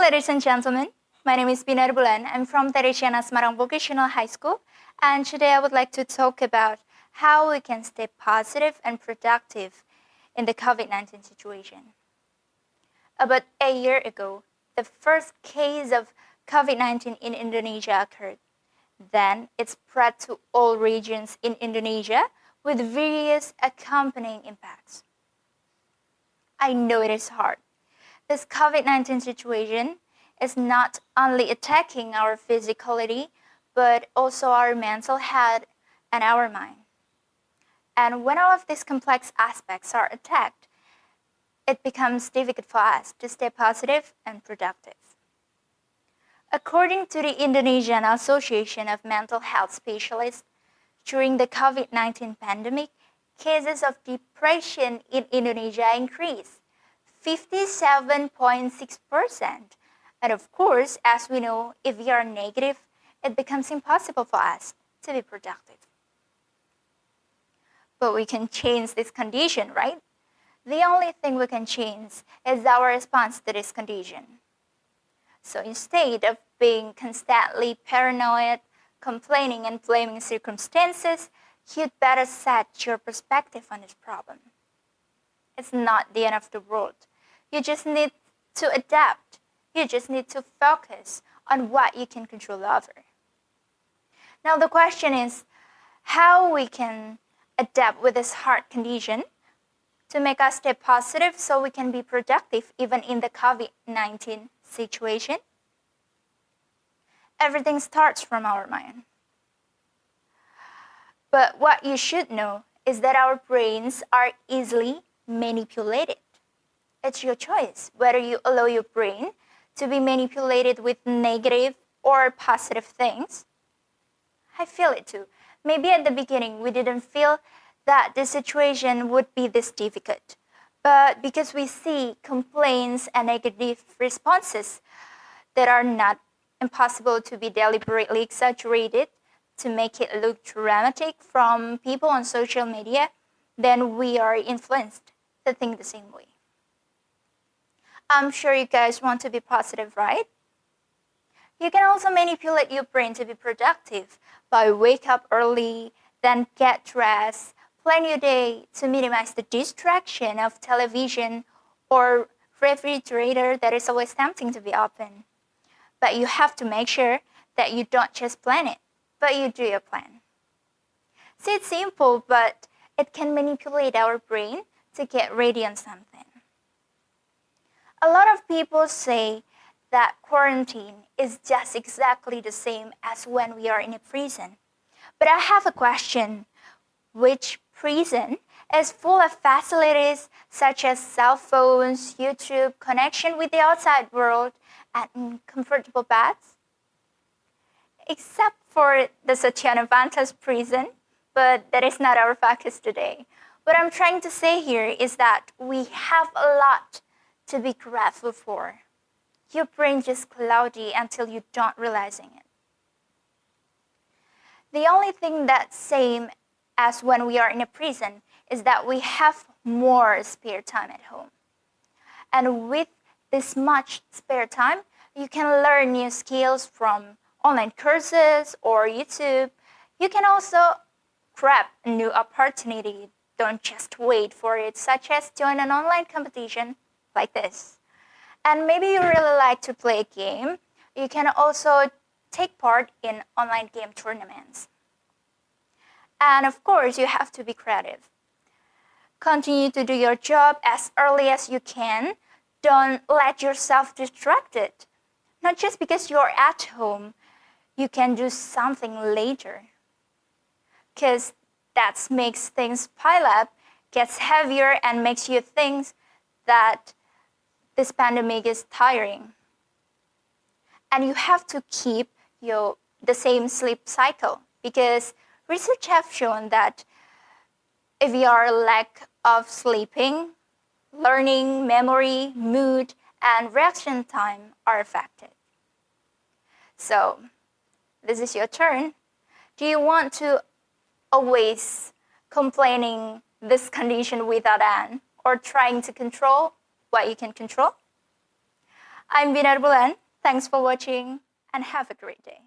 ladies and gentlemen. My name is Binar Bulan. I'm from THERESIANA Semarang Vocational High School, and today I would like to talk about how we can stay positive and productive in the COVID-19 situation. About a year ago, the first case of COVID-19 in Indonesia occurred. Then it spread to all regions in Indonesia with various accompanying impacts. I know it is hard. This COVID-19 situation is not only attacking our physicality, but also our mental health and our mind. And when all of these complex aspects are attacked, it becomes difficult for us to stay positive and productive. According to the Indonesian Association of Mental Health Specialists, during the COVID-19 pandemic, cases of depression in Indonesia increased 57.6%. And of course, as we know, if we are negative, it becomes impossible for us to be productive. But we can change this condition, right? The only thing we can change is our response to this condition. So instead of being constantly paranoid, complaining and blaming circumstances, you'd better set your perspective on this problem. It's not the end of the world. You just need to adapt. You just need to focus on what you can control over. Now the question is how we can adapt with this hard condition to make us stay positive so we can be productive even in the COVID-19 situation. Everything starts from our mind. But what you should know is that our brains are easily manipulated. It's your choice whether you allow your brain to be manipulated with negative or positive things. I feel it too. Maybe at the beginning we didn't feel that the situation would be this difficult. But because we see complaints and negative responses that are not impossible to be deliberately exaggerated to make it look dramatic from people on social media, then we are influenced to think the same way. I'm sure you guys want to be positive, right? You can also manipulate your brain to be productive by wake up early, then get dressed, plan your day to minimize the distraction of television or refrigerator that is always tempting to be open. But you have to make sure that you don't just plan it, but you do your plan. See, it's simple, but it can manipulate our brain to get ready on something. A lot of people say that quarantine is just exactly the same as when we are in a prison. But I have a question. Which prison is full of facilities such as cell phones, YouTube, connection with the outside world, and comfortable beds? Except for the Soegijapranata's prison, but that is not our focus today. What I'm trying to say here is that we have a lot to be grateful for. Your brain just cloudy until you don't realizing it. The only thing that's same as when we are in a prison is that we have more spare time at home. And with this much spare time, you can learn new skills from online courses or YouTube. You can also grab a new opportunity. Don't just wait for it, such as join an online competition like this. And maybe you really like to play a game. You can also take part in online game tournaments. And of course, you have to be creative. Continue to do your job as early as you can. Don't let yourself distracted. Not just because you're at home, you can do something later. Because that makes things pile up, gets heavier, and makes you think that this pandemic is tiring. And you have to keep the same sleep cycle because research have shown that if your lack of sleeping, learning, memory, mood, and reaction time are affected. So, this is your turn. Do you want to always complaining this condition without end or trying to control what you can control? I'm Binar Bulan. Thanks for watching and have a great day.